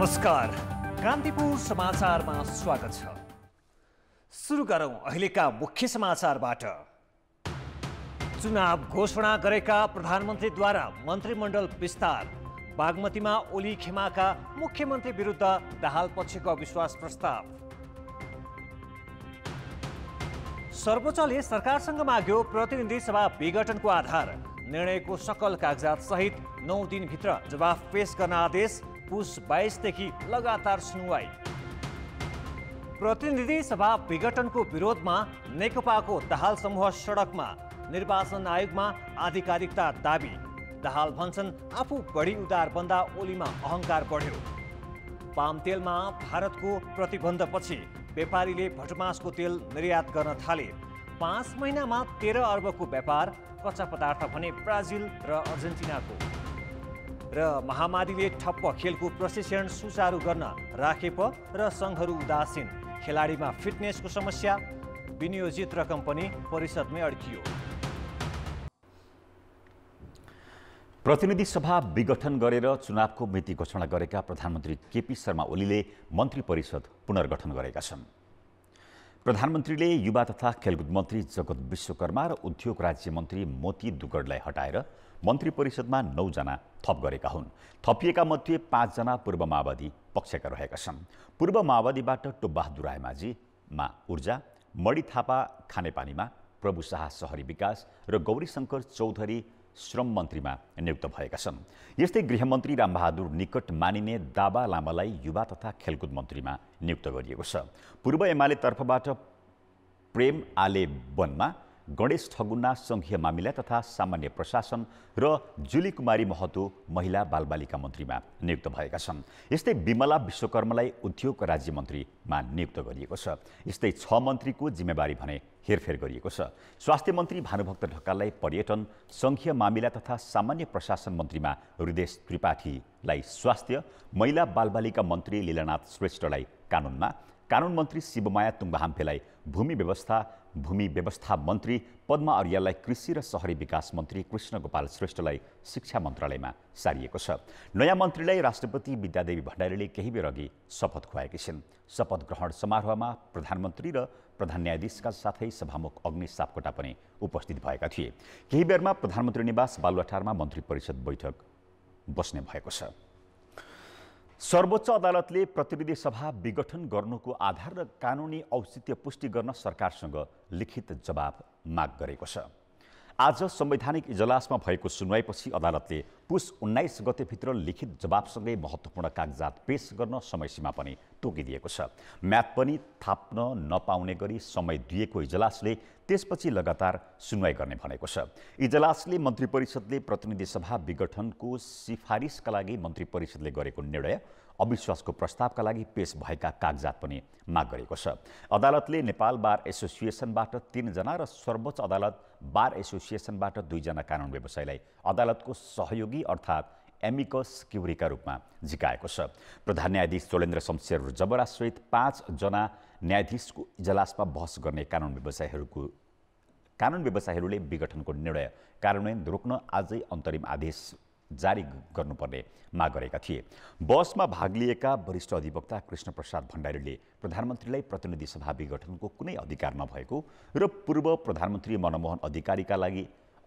नमस्कार, कान्तिपुर समाचारमा स्वागत छ। सुरु गरौं अहिलेका मुख्य समाचारबाट। चुनाव घोषणा गरेका प्रधानमन्त्रीद्वारा मन्त्रीमण्डल विस्तार। बागमतीमा ओली खेमाका मुख्यमन्त्री विरुद्ध दाहाल पक्षको अविश्वास प्रस्ताव। सर्वोच्चले सरकारसँग माग्यो प्रतिनिधि सभा विघटनको आधार। निर्णयको सकल कागजात सहित 9 दिनभित्र जवाफ पेश गर्न आदेश। पुस 22 देखि लगातार सुनवाई। प्रतिनिधि सभा विघटनको विरोधमा नेकपाको दाहाल समूह सडकमा। निर्वाचन आयोगमा आधिकारिकता दाबी। दाहाल भन्छन् आफू बढी उदार बन्दा ओलीमा अहंकार बढ्यो। पाम तेलमा भारतको प्रतिबन्धपछि व्यापारीले भटमासको तेल निर्यात गर्न थाले। 5 महिनामा 13 अर्बको व्यापार। कच्चा पदार्थ भने ब्राजिल र अर्जेन्टिनाको। र महामारीले ठप्प खेलको प्रशिक्षण सुचारू गर्न राखेप र सङ्घहरू उदासीन। खेलाडीमा फिटनेसको समस्या। विनियोजित रकम पनि परिषदमै अड्कियो। प्रतिनिधि सभा विघटन गरेर चुनावको मिति घोषणा गरेका प्रधानमन्त्री केपी शर्मा ओलीले मन्त्री परिषद पुनर्गठन गरेका छन्। प्रधानमन्त्रीले युवा तथा खेलकुद मन्त्री जगत विश्वकर्मा र उद्योग राज्य मन्त्री मोती दुगडलाई हटाएर मन्त्री परिषदमा 9 जना थप गरेका हुन्। थपिएका मध्ये 5 जना पूर्व माओवादी पक्षका रहेका छन्। पूर्व माओवादीबाट टोपबहादुर रायमाझीमा ऊर्जा, मणि थापा खानेपानीमा, प्रभु शाह शहरी विकास र गौरीशङ्कर चौधरी श्रम मन्त्रीमा नियुक्त भएका छन्। यस्तै गृहमन्त्री रामबहादुर निकट मानिने दाबा लामालाई युवा तथा खेलकुद मन्त्रीमा नियुक्त गरिएको छ। पूर्व एमाले तर्फबाट प्रेम आले वनमा, गणेश ठगुन्ना सङ्घीय मामिला तथा सामान्य प्रशासन र जुली कुमारी महतो महिला बालबालिका मन्त्रीमा नियुक्त भएका छन्। यस्तै विमला विश्वकर्मालाई उद्योग राज्य मन्त्रीमा नियुक्त गरिएको छ। यस्तै 6 मन्त्रीको जिम्मेवारी भने हेरफेर गरिएको छ। स्वास्थ्य मन्त्री भानुभक्त ढकाललाई पर्यटन, सङ्घीय मामिला तथा सामान्य प्रशासन मन्त्रीमा हृदेश त्रिपाठीलाई स्वास्थ्य, महिला बालबालिका मन्त्री लीलानाथ श्रेष्ठलाई कानुनमा, कानुन मन्त्री शिवमाया तुङ्गाहाम्फेलाई भूमि व्यवस्था मन्त्री, पद्मा अर्याललाई कृषि र शहरी विकास मन्त्री, कृष्ण गोपाल श्रेष्ठलाई शिक्षा मन्त्रालयमा सारिएको छ। नयाँ मन्त्रीलाई राष्ट्रपति विद्यादेवी भण्डारीले केही बेर अघि शपथ खुवाएकी छिन्। शपथ ग्रहण समारोहमा प्रधानमन्त्री र प्रधान न्यायाधीशका साथै सभामुख अग्नि सापकोटा पनि उपस्थित भएका थिए। केही बेरमा प्रधानमन्त्री निवास बालुवाटारमा मन्त्री परिषद बैठक बस्ने भएको छ। सर्वोच्च अदालतले प्रतिनिधि सभा विघटन गर्नुको आधार र कानुनी औचित्य पुष्टि गर्न सरकारसँग लिखित जवाब माग गरेको छ। आज संवैधानिक इजलासमा भएको सुनवाईपछि अदालतले पुस 19 गतेभित्र लिखित जवाबसँगै महत्त्वपूर्ण कागजात पेश गर्न समयसीमा पनि तोकिदिएको छ। म्याद पनि थाप्न नपाउने गरी समय दिएको इजलासले त्यसपछि लगातार सुनवाई गर्ने भनेको छ। इजलासले मन्त्री परिषदले प्रतिनिधि सभा विघटनको सिफारिसका लागि मन्त्री परिषदले गरेको निर्णय, अविश्वासको प्रस्तावका लागि पेश भएका कागजात पनि माग गरेको छ। अदालतले नेपाल बार एसोसिएसनबाट 3 जना र सर्वोच्च अदालत बार एसोसिएसनबाट 2 जना कानुन व्यवसायीलाई अदालतको सहयोगी अर्थात् एमिकस क्युरीका रूपमा झिकाएको छ। प्रधान न्यायाधीश चोलेन्द्र शमशेर जबरा सहित 5 जना न्यायाधीशको इजलासमा बहस गर्ने कानुन व्यवसायीहरूले विघटनको निर्णय कार्यान्वयन रोक्न आजै अन्तरिम आदेश जारी गर्नुपर्ने माग गरेका थिए। बहसमा भाग लिएका वरिष्ठ अधिवक्ता कृष्ण प्रसाद भण्डारीले प्रधानमन्त्रीलाई प्रतिनिधि सभा विघटनको कुनै अधिकार नभएको र पूर्व प्रधानमन्त्री मनमोहन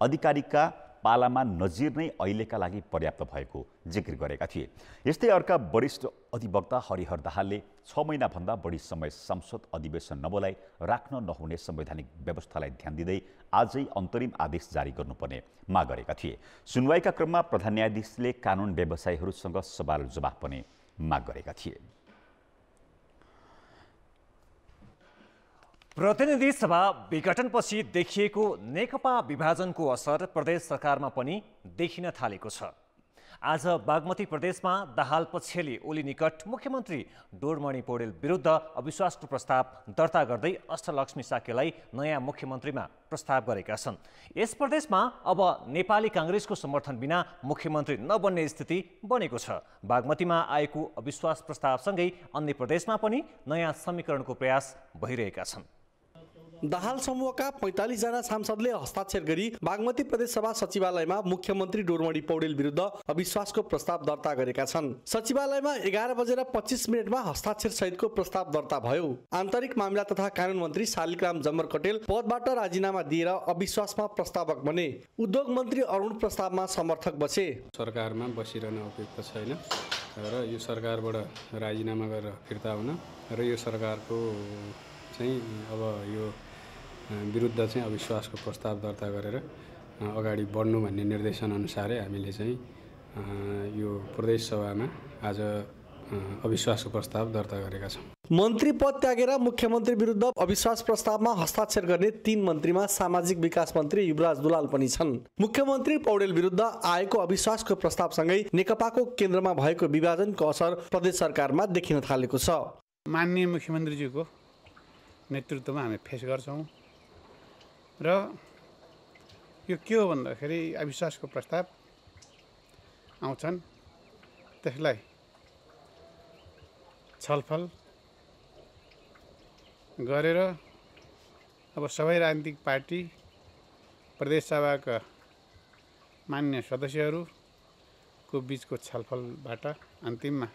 अधिकारीका पालामा नजिर नै अहिलेका लागि पर्याप्त भएको जिकिर गरेका थिए। यस्तै अर्का वरिष्ठ अधिवक्ता हरिहर दाहालले 6 महिनाभन्दा बढी समय संसद अधिवेशन नबोलाई राख्न नहुने संवैधानिक व्यवस्थालाई ध्यान दिँदै आजै अन्तरिम आदेश जारी गर्नुपर्ने माग गरेका थिए। सुनवाईका क्रममा प्रधान न्यायाधीशले कानुन व्यवसायीहरूसँग सवाल जवाफ पनि माग गरेका थिए। प्रतिनिधि सभा विघटनपछि देखिएको नेकपा विभाजनको असर प्रदेश सरकारमा पनि देखिन थालेको छ। आज बागमती प्रदेशमा दाहाल पक्षले ओली निकट मुख्यमन्त्री डोरमणि पौडेल विरुद्ध अविश्वासको प्रस्ताव दर्ता गर्दै अष्टलक्ष्मी साक्यलाई नयाँ मुख्यमन्त्रीमा प्रस्ताव गरेका छन्। यस प्रदेशमा अब नेपाली काङ्ग्रेसको समर्थन बिना मुख्यमन्त्री नबन्ने स्थिति बनेको छ। बागमतीमा आएको अविश्वास प्रस्तावसँगै अन्य प्रदेशमा पनि नयाँ समीकरणको प्रयास भइरहेका छन्। दाहाल समूहका 45 जना सांसदले हस्ताक्षर गरी बागमती प्रदेशसभा सचिवालयमा मुख्यमन्त्री डोरमणी पौडेल विरुद्ध अविश्वासको प्रस्ताव दर्ता गरेका छन्। सचिवालयमा 11:25 हस्ताक्षर सहितको प्रस्ताव दर्ता भयो। आन्तरिक मामिला तथा कानुन मन्त्री शालिग्राम जम्मर कटेल पदबाट राजीनामा दिएर अविश्वासमा प्रस्तावक बने। उद्योग मन्त्री अरुण प्रस्तावमा समर्थक बसे। सरकारमा बसिरहन उपयुक्त छैन र यो सरकारबाट राजीनामा गरेर फिर्ता हुन र यो सरकारको चाहिँ अब यो विरुद्ध चाहिँ अविश्वासको प्रस्ताव दर्ता गरेर अगाडि बढ्नु भन्ने निर्देशन अनुसारै हामीले चाहिँ यो प्रदेश सभामा आज अविश्वासको प्रस्ताव दर्ता गरेका छौँ। मन्त्री पद त्यागेर मुख्यमन्त्री विरुद्ध अविश्वास प्रस्तावमा हस्ताक्षर गर्ने 3 मन्त्रीमा सामाजिक विकास मन्त्री युवराज दुलाल पनि छन्। मुख्यमन्त्री पौडेल विरुद्ध आएको अविश्वासको प्रस्तावसँगै नेकपाको केन्द्रमा भएको विभाजनको असर प्रदेश सरकारमा देखिन थालेको छ। माननीय मुख्यमन्त्रीज्यूको नेतृत्वमा हामी फेस गर्छौँ र यो के हो भन्दाखेरि अविश्वासको प्रस्ताव आउँछन्, त्यसलाई छलफल गरेर अब सबै राजनीतिक पार्टी प्रदेश सभाका मान्य सदस्यहरूको बिचको छलफलबाट अन्तिममा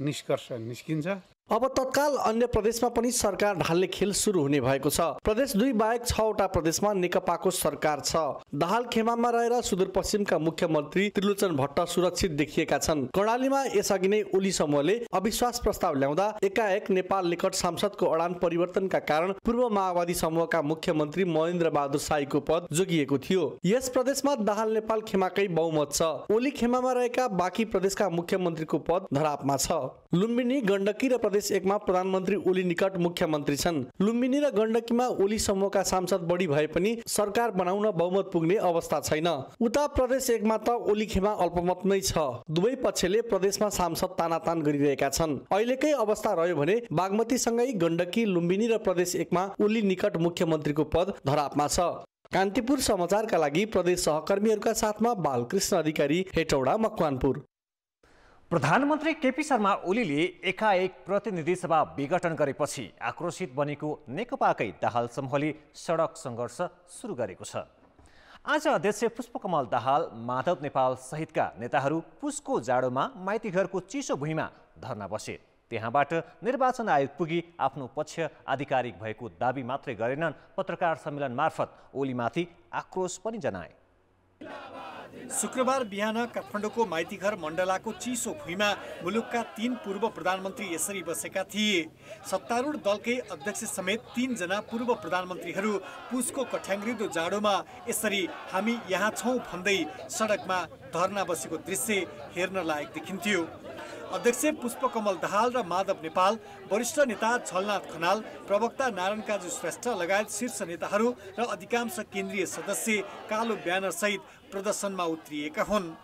निष्कर्ष निस्किन्छ। अब तत्काल अन्य प्रदेशमा पनि सरकार ढाल्ने खेल सुरु हुने भएको छ। प्रदेश 2 बाहेक 6वटा प्रदेशमा नेकपाको सरकार छ। दाहाल खेमामा रहेर सुदूरपश्चिमका मुख्यमन्त्री त्रिलोचन भट्ट सुरक्षित देखिएका छन्। कर्णालीमा यसअघि नै ओली समूहले अविश्वास प्रस्ताव ल्याउँदा एकाएक नेपाल निकट सांसदको अडान परिवर्तनका कारण पूर्व माओवादी समूहका मुख्यमन्त्री महेन्द्र बहादुर साईको पद जोगिएको थियो। यस प्रदेशमा दाहाल नेपाल खेमाकै बहुमत छ। ओली खेमामा रहेका बाँकी प्रदेशका मुख्यमन्त्रीको पद धरापमा छ। लुम्बिनी, गण्डकी र प्रदेश 1 मा प्रधानमन्त्री ओली निकट मुख्यमन्त्री छन्। लुम्बिनी र गण्डकीमा ओली समूहका सांसद बढी भए पनि सरकार बनाउन बहुमत पुग्ने अवस्था छैन। उता प्रदेश 1 मा त ओली खेमा अल्पमत नै छ। दुवै पक्षले प्रदेशमा सांसद तानातान गरिरहेका छन्। अहिलेकै अवस्था रह्यो भने बागमतीसँगै गण्डकी, लुम्बिनी र प्रदेश 1 मा ओली निकट मुख्यमन्त्रीको पद धरापमा छ। कान्तिपुर समाचारका लागि प्रदेश सहकर्मीहरूका साथमा बालकृष्ण अधिकारी, हेटौडा, मकवानपुर। प्रधानमन्त्री केपी शर्मा ओलीले एकाएक प्रतिनिधि सभा विघटन गरेपछि आक्रोशित बनेको नेकपाकै दाहाल समूहले सडक सङ्घर्ष सुरु गरेको छ। आज अध्यक्ष पुष्पकमल दाहाल, माधव नेपाल सहितका नेताहरू पुसको जाडोमा माइतीघरको चिसो भुइँमा धर्ना बसे। त्यहाँबाट निर्वाचन आयोग पुगी आफ्नो पक्ष आधिकारिक भएको दाबी मात्रै गरेनन्, पत्रकार सम्मेलन मार्फत ओलीमाथि आक्रोश पनि जनाए। शुक्रबार बिहान काठमाडौँको माइतीघर मण्डलाको चिसो भुइँमा मुलुकका 3 पूर्व प्रधानमन्त्री यसरी बसेका थिए। सत्तारूढ दलकै अध्यक्ष समेत 3 जना पूर्व प्रधानमन्त्रीहरू पुसको कठ्याङ्ग्रिदो जाडोमा यसरी हामी यहाँ छौँ भन्दै सडकमा धर्ना बसेको दृश्य हेर्न लायक देखिन्थ्यो। अध्यक्ष पुष्पकमल दाहाल र माधव नेपाल, वरिष्ठ नेता झलनाथ खनाल, प्रवक्ता नारायण काजु श्रेष्ठ लगायत शीर्ष नेताहरू र अधिकांश केन्द्रीय सदस्य कालो ब्यानर सहित प्रदर्शनमा उत्रिएका हुन्।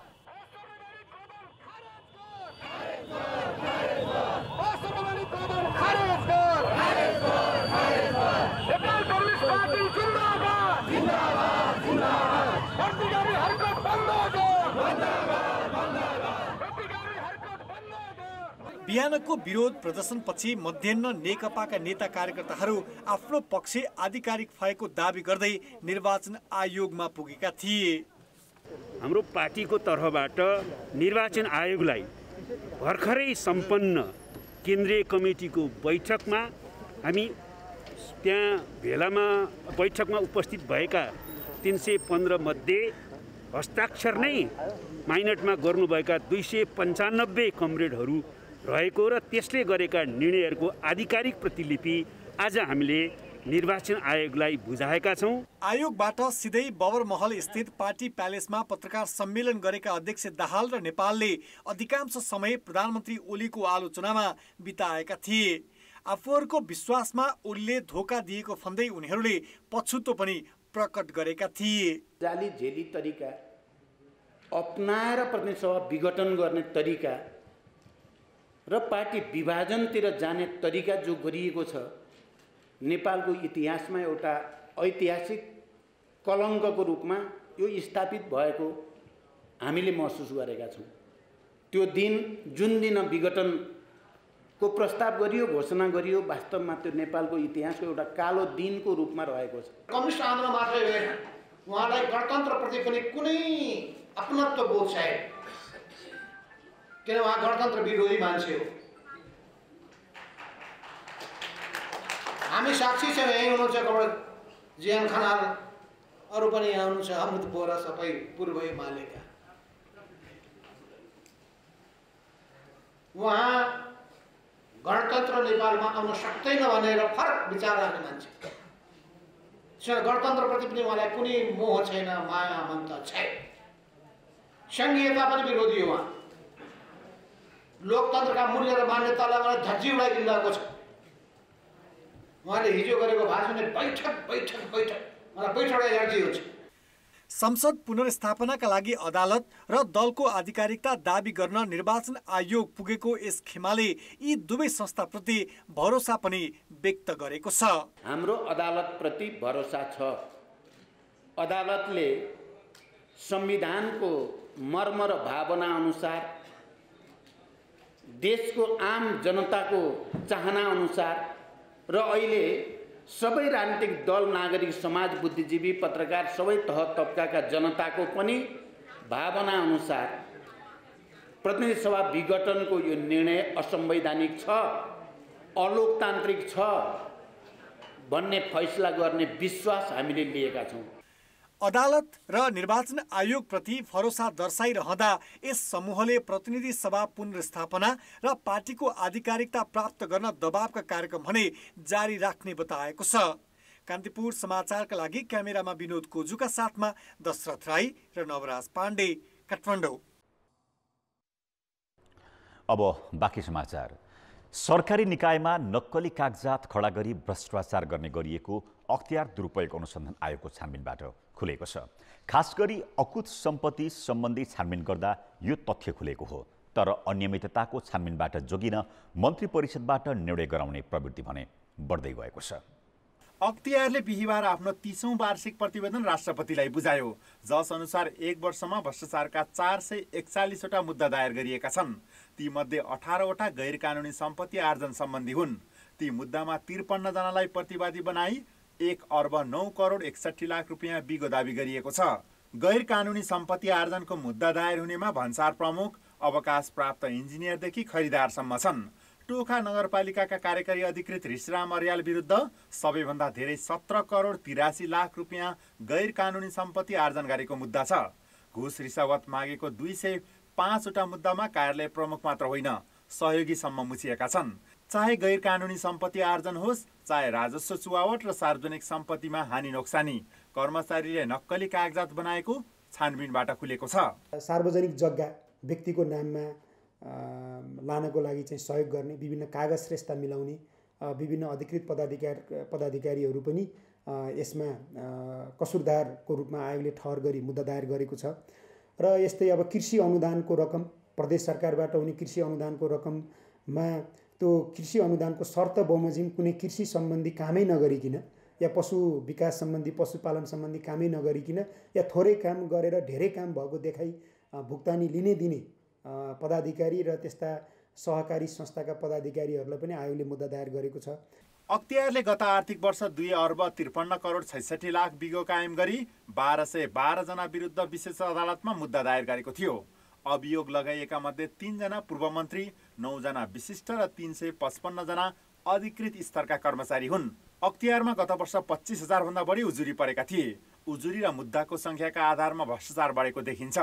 बिहानको विरोध प्रदर्शनपछि मध्याह्न नेकपाका नेता कार्यकर्ताहरू आफ्नो पक्ष आधिकारिक भएको दाबी गर्दै निर्वाचन आयोगमा पुगेका थिए। हाम्रो पार्टीको तर्फबाट निर्वाचन आयोगलाई भर्खरै सम्पन्न केन्द्रीय कमिटीको बैठकमा हामी त्यहाँ भेलामा बैठकमा उपस्थित भएका 315 मध्ये हस्ताक्षर नै माइनटमा गर्नुभएका 295 कमरेडहरू रहेको र त्यसले गरेका निर्णयहरूको आधिकारिक प्रतिलिपि आज हामीले निर्वाचन आयोगलाई बुझाएका छौँ। आयोगबाट सिधै बबरमहल स्थित पार्टी प्यालेसमा पत्रकार सम्मेलन गरेका अध्यक्ष दाहाल र नेपालले अधिकांश समय प्रधानमन्त्री ओलीको आलोचनामा बिताएका थिए। आफूहरूको विश्वासमा ओलीले धोका दिएको भन्दै उनीहरूले पछुतो पनि प्रकट गरेका थिए। जाली झेली तरिका अपनाएर प्रतिनिधि सभा विघटन गर्ने तरिका र पार्टी विभाजनतिर जाने तरिका जो गरिएको छ, नेपालको इतिहासमा एउटा ऐतिहासिक कलङ्कको रूपमा यो स्थापित भएको हामीले महसुस गरेका छौँ। त्यो दिन जुन दिन विघटन को प्रस्ताव गरियो, घोषणा गरियो। वास्तवमा त्यो नेपालको इतिहासको एउटा कालो दिनको रूपमा रहेको छ। कम्युनिस्ट आन्दोलन मात्रै होइन, उहाँलाई गणतन्त्रप्रति पनि कुनै अपनत्व बोध छैन, किन उहाँ गणतन्त्र विरोधी मान्छे हो। हामी साक्षी छौँ, यहीँ हुनुहुन्छ कमल जियान खनाल, अरू पनि यहाँ हुनुहुन्छ, अमृत बोहरा, सबै पूर्व एमालेका। उहाँ गणतन्त्र नेपालमा आउन सक्दैन भनेर फरक विचार राख्ने मान्छे। गणतन्त्रप्रति पनि उहाँलाई कुनै मोह छैन, माया ममता छैन। सङ्घीयता पनि विरोधी हो। उहाँ लोकतन्त्रका मूल्य र मान्यतालाई उहाँले धज्जी उडाइदिनु भएको छ। उहाँले हिजो गरेको भाषण बैठक बैठक बैठक, मलाई बैठक एलर्जी हुन्छ। संसद पुनर्स्थापनाका लागि अदालत र दलको आधिकारिकता दाबी गर्न निर्वाचन आयोग पुगेको यस खेमाले यी दुवै संस्थाप्रति भरोसा पनि व्यक्त गरेको छ। हाम्रो अदालतप्रति भरोसा छ। अदालतले संविधानको मर्म र भावना अनुसार, देशको आम जनताको चाहना अनुसार र अहिले सबै राजनीतिक दल, नागरिक समाज, बुद्धिजीवी, पत्रकार, सबै तह तबकाका जनताको पनि भावना अनुसार प्रतिनिधि सभा विघटनको यो निर्णय असंवैधानिक छ, अलोकतान्त्रिक छ भन्ने फैसला गर्ने विश्वास हामीले लिएका छौँ। अदालत र निर्वाचन आयोगप्रति भरोसा दर्शाइरहँदा यस समूहले प्रतिनिधि सभा पुनर्स्थापना र पार्टीको आधिकारिकता प्राप्त गर्न दबावका कार्यक्रम भने जारी राख्ने बताएको छ। कान्तिपुर समाचारका लागि क्यामेरामा विनोद कोजुका साथमा दशरथ राई र नवराज पाण्डे, काठमाडौँ। अब बाँकी समाचार। सरकारी निकायमा नक्कली कागजात खडा गरी भ्रष्टाचार गर्ने गरिएको अख्तियार दुरुपयोग अनुसन्धान आयोगको छानबिनबाट खुलेको छ। खास गरी अकुत सम्पत्ति सम्बन्धी छानबिन गर्दा यो तथ्य खुलेको हो। तर अनियमितताको छानबिनबाट जोगिन मन्त्री परिषदबाट निर्णय गराउने प्रवृत्ति भने बढ्दै गएको छ। अख्तियारले बिहिबार आफ्नो 30औं वार्षिक प्रतिवेदन राष्ट्रपतिलाई बुझायो, जस अनुसार 1 वर्षमा भ्रष्टाचारका 441 वटा मुद्दा दायर गरिएका छन्। तीमध्ये 18 वटा गैर कानुनी सम्पत्ति आर्जन सम्बन्धी हुन्। ती मुद्दामा 53 जनालाई प्रतिवादी बनाई 1 अर्ब 9 करोड 61 लाख रुपियाँ बिगो दाबी गरिएको छ। गैर कानुनी सम्पत्ति आर्जनको मुद्दा दायर हुनेमा भन्सार प्रमुख, अवकाश प्राप्त इन्जिनियरदेखि खरिदारसम्म छन्। टोखा नगरपालिकाका कार्यकारी अधिकृत ऋषिराम अर्याल विरुद्ध सबैभन्दा धेरै 17 करोड 83 लाख रुपियाँ गैर कानुनी सम्पत्ति आर्जन गरेको मुद्दा छ। घुस रिसावत मागेको 205 वटा मुद्दामा कार्यालय प्रमुख मात्र होइन, सहयोगीसम्म मुछिएका छन्। चाहे गैर कानुनी सम्पत्ति आर्जन होस्, चाहे राजस्व चुहावट र सार्वजनिक सम्पत्तिमा हानि नोक्सानी, कर्मचारीले नक्कली कागजात बनाएको छानबिनबाट खुलेको छ। सार्वजनिक जग्गा व्यक्तिको नाममा लानको लागि चाहिँ सहयोग गर्ने, विभिन्न कागज श्रेष्ठता मिलाउने विभिन्न अधिकृत पदाधिकारीहरू पनि यसमा कसुरदारको रूपमा आयोगले ठहर गरी मुद्दा दायर गरेको छ। र यस्तै अब कृषि अनुदानको रकम, प्रदेश सरकारबाट हुने कृषि अनुदानको रकममा त्यो कृषि अनुदानको शर्त बमोजिम कुनै कृषि सम्बन्धी कामै नगरिकन या पशु विकास सम्बन्धी, पशुपालन सम्बन्धी कामै नगरिकन या थोरै काम गरेर धेरै काम भएको देखाइ भुक्तानी लिने दिने पदाधिकारी र त्यस्ता सहकारी संस्थाका पदाधिकारीहरूलाई पनि आयोगले मुद्दा दायर गरेको छ। अख्तियारले गत आर्थिक वर्ष 2 अर्ब 53 करोड 66 लाख बिगो कायम गरी 1212 जना विरुद्ध विशेष अदालतमा मुद्दा दायर गरेको थियो। अभियोग लगाइएका मध्ये 3 जना पूर्व मन्त्री, 9 जना विशिष्ट र 355 जना अधिकृत स्तरका कर्मचारी हुन्। अख्तियारमा गत वर्ष 25,000 भन्दा बढी उजुरी परेका थिए। उजुरी र मुद्दाको संख्याका आधारमा भ्रष्टाचार बढेको देखिन्छ।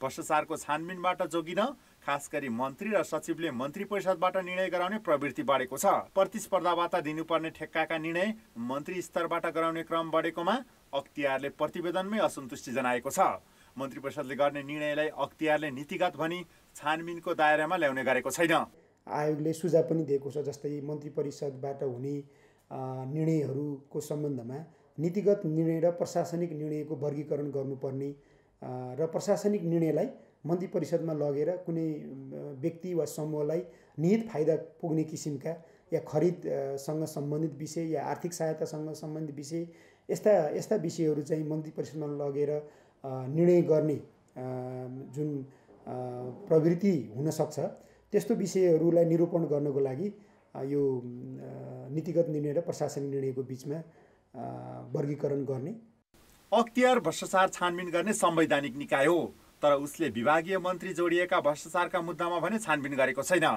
भ्रष्टाचारको छानबिनबाट जोगिन खास गरी मन्त्री र सचिवले मन्त्री परिषदबाट निर्णय गराउने प्रवृत्ति बढेको छ। प्रतिस्पर्धाबाट दिनुपर्ने ठेक्काका निर्णय मन्त्री स्तरबाट गराउने क्रम बढेकोमा अख्तियारले प्रतिवेदनमै असन्तुष्टि जनाएको छ। मन्त्री परिषदले गर्ने निर्णयलाई अख्तियारले नीतिगत भनी छानबिनको दायरामा ल्याउने गरेको छैन। आयोगले सुझाव पनि दिएको छ, जस्तै मन्त्री परिषदबाट हुने निर्णयहरूको सम्बन्धमा नीतिगत निर्णय र प्रशासनिक निर्णयको वर्गीकरण गर्नुपर्ने र प्रशासनिक निर्णयलाई मन्त्री परिषदमा लगेर कुनै व्यक्ति वा समूहलाई निहित फाइदा पुग्ने किसिमका या खरिदसँग सम्बन्धित विषय या आर्थिक सहायतासँग सम्बन्धित विषय यस्ता विषयहरू चाहिँ मन्त्री परिषदमा लगेर निर्णय गर्ने जुन प्रवृत्ति हुनसक्छ त्यस्तो विषयहरूलाई निरूपण गर्नको लागि यो नीतिगत निर्णय र प्रशासनिक निर्णयको बिचमा वर्गीकरण गर्ने। अख्तियार भ्रष्टाचार छानबिन गर्ने संवैधानिक निकाय हो, तर उसले विभागीय मन्त्री जोडिएका भ्रष्टाचारका मुद्दामा भने छानबिन गरेको छैन।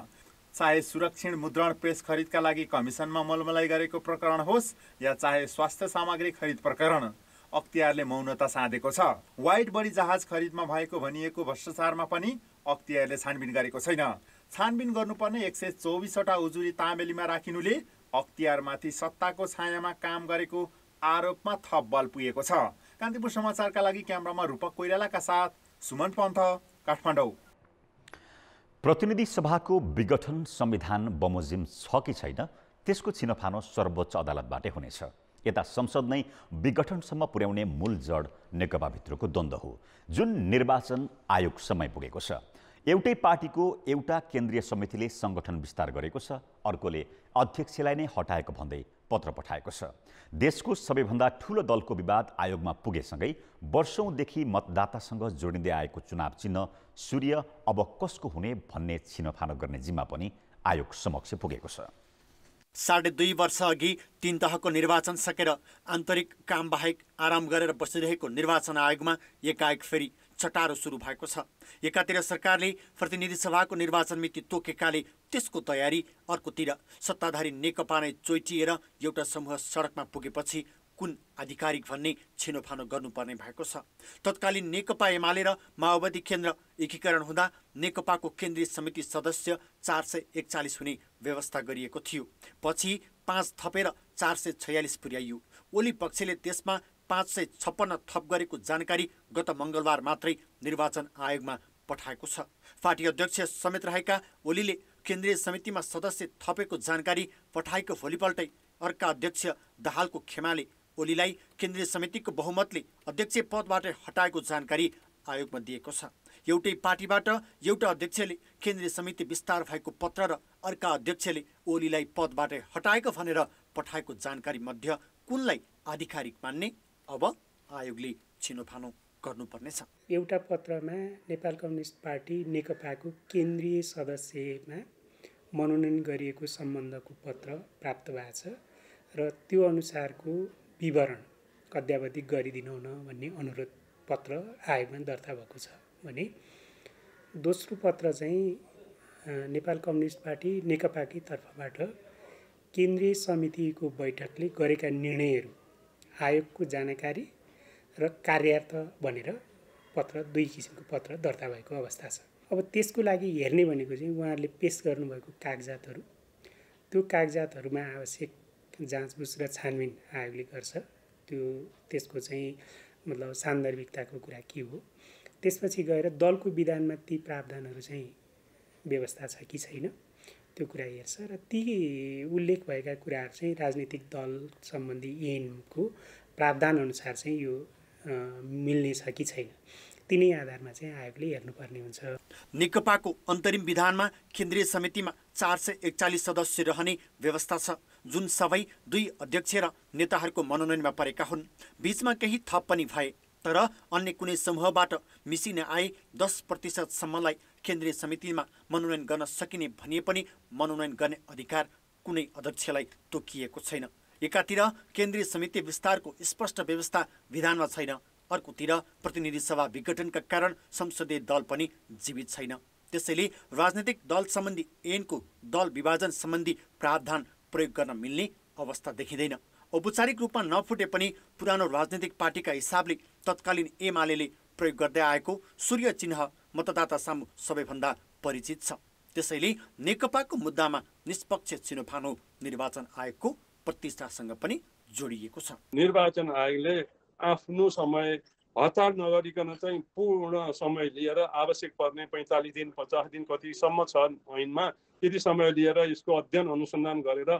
चाहे सुरक्षित मुद्रण प्रेस खरिदका लागि कमिसनमा मलमलाई गरेको प्रकरण होस् या चाहे स्वास्थ्य सामग्री खरिद प्रकरण, अख्तियारले मौनता साधेको छ। वाइड बडी जहाज खरिदमा भएको भनिएको भ्रष्टाचारमा पनि अख्तियारले छानबिन गरेको छैन। छानबिन गर्नुपर्ने 124वटा उजुरी तामेलीमा राखिनुले अख्तियारमाथि सत्ताको छायामा काम गरेको आरोपमा थप बल पुगेको छ। कान्तिपुर समाचारका लागि क्यामेरामा रूपक कोइरालाका साथ सुमन पन्थ, काठमाडौँ। प्रतिनिधि सभाको विघटन संविधान बमोजिम छ कि छैन त्यसको छिनोफानो सर्वोच्च अदालतबाटै हुनेछ। यता संसद नै विघटनसम्म पुर्याउने मूल जड नेकपाभित्रको द्वन्द्व हो, जुन निर्वाचन आयोग समय पुगेको छ। एउटै पार्टीको एउटा केन्द्रीय समितिले संगठन विस्तार गरेको छ, अर्कोले अध्यक्षलाई नै हटाएको भन्दै पत्र पठाएको छ। देशको सबैभन्दा ठूलो दलको विवाद आयोगमा पुगेसँगै वर्षौंदेखि मतदातासँग जोडिँदै आएको चुनाव चिन्ह सूर्य अब कसको हुने भन्ने छिनोफानो गर्ने जिम्मा पनि आयोग समक्ष पुगेको छ। 2.5 वर्ष अघि 3 तहको निर्वाचन सकेर आन्तरिक काम बाहेक आराम गरेर बसिरहेको निर्वाचन आयोगमा एकाएक फेरि चटारो सुरु भएको छ। एकातिर सरकारले प्रतिनिधि सभाको निर्वाचन मिति तोकेकाले त्यसको तयारी, अर्कोतिर सत्ताधारी नेकपा नै चोइटिएर एउटा समूह सडकमा पुगेपछि कुन आधिकारिक भन्ने छिनोफानो गर्नुपर्ने भएको छ। तत्कालीन नेकपा एमाले र माओवादी केन्द्र एकीकरण हुँदा नेकपाको केन्द्रीय समिति सदस्य 441 हुने व्यवस्था गरिएको थियो। पछि 5 थपेर 446 पुर्याइयो। ओली पक्षले त्यसमा 556 थप गरेको जानकारी गत मङ्गलबार मात्रै निर्वाचन आयोगमा पठाएको छ। पार्टी अध्यक्ष समेत रहेका ओलीले केन्द्रीय समितिमा सदस्य थपेको जानकारी पठाएको भोलिपल्टै अर्का अध्यक्ष दाहालको खेमाले ओलीलाई केन्द्रीय समितिको बहुमतले अध्यक्ष पदबाट हटाएको जानकारी आयोगमा दिएको छ। एउटै पार्टीबाट एउटा अध्यक्षले केन्द्रीय समिति विस्तार भएको पत्र र अर्का अध्यक्षले ओलीलाई पदबाट हटाएको भनेर पठाएको जानकारी मध्ये कुनलाई आधिकारिक मान्ने अब आयोगले छिनोफानो गर्नुपर्नेछ। एउटा पत्रमा नेपाल कम्युनिस्ट पार्टी नेकपाको केन्द्रीय सदस्यमा मनोनयन गरिएको सम्बन्धको पत्र प्राप्त भएको छ र त्यो अनुसारको विवरण अद्यावधि गरिदिनु हुन भन्ने अनुरोध पत्र आयोगमा दर्ता भएको छ भने दोस्रो पत्र चाहिँ नेपाल कम्युनिस्ट पार्टी नेकपाकी तर्फबाट केन्द्रीय समितिको बैठकले गरेका निर्णयहरू आयोगको जानकारी र कार्यार्थ भनेर पत्र 2 किसिमको पत्र दर्ता भएको अवस्था छ। अब त्यसको लागि हेर्ने भनेको चाहिँ उहाँहरूले पेश गर्नुभएको कागजातहरू, त्यो कागजातहरूमा आवश्यक जाँचबुझ र छानबिन आयोगले गर्छ। त्यसको चाहिँ मतलब सान्दर्भिकताको कुरा के हो, त्यसपछि गएर दलको विधानमा ती प्रावधानहरू चाहिँ व्यवस्था छ कि छैन त्यो कुरा हेर्छ र ती उल्लेख भएका कुराहरू चाहिँ राजनीतिक दल सम्बन्धी ऐनको प्रावधान अनुसार चाहिँ यो मिल्ने छ कि छैन, तिनै आधारमा चाहिँ आयोगले हेर्नुपर्ने हुन्छ। नेकपाको अन्तरिम विधानमा केन्द्रीय समितिमा 441 सदस्य रहने व्यवस्था छ, जुन सबै 2 अध्यक्ष र नेताहरूको मनोनयनमा परेका हुन्। बीचमा केही थप पनि भए, तर अन्य कुनै समूहबाट मिसिन आए 10% सम्मलाई केन्द्रीय समितिमा मनोनयन गर्न सकिने भनिए पनि मनोनयन गर्ने अधिकार कुनै अध्यक्षलाई तोकिएको छैन। एकातिर केन्द्रीय समिति विस्तारको स्पष्ट व्यवस्था विधानमा छैन, अर्कोतिर प्रतिनिधि सभा विघटनका कारण संसदीय दल पनि जीवित छैन। त्यसैले राजनीतिक दल सम्बन्धी ऐनको दल विभाजन सम्बन्धी प्रावधान प्रयोग गर्न मिल्ने अवस्था देखिँदैन। औपचारिक रूपमा नफुटे पनि पुरानो राजनीतिक पार्टीका हिसाबले तत्कालीन एमाले प्रयोग गर्दै आएको सूर्य चिन्ह मतदाता सामु सबैभन्दा परिचित छ। त्यसैले नेकपाको मुद्दामा निष्पक्ष छिनोफानो निर्वाचन आयोगको प्रतिष्ठासँग पनि जोडिएको छ। निर्वाचन आयोगले आफ्नो समय हतार नगरिकन चाहिँ पूर्ण समय लिएर आवश्यक पर्ने 45 दिन 50 दिन कतिसम्म छ ऐनमा यति समय लिएर यसको अध्ययन अनुसन्धान गरेर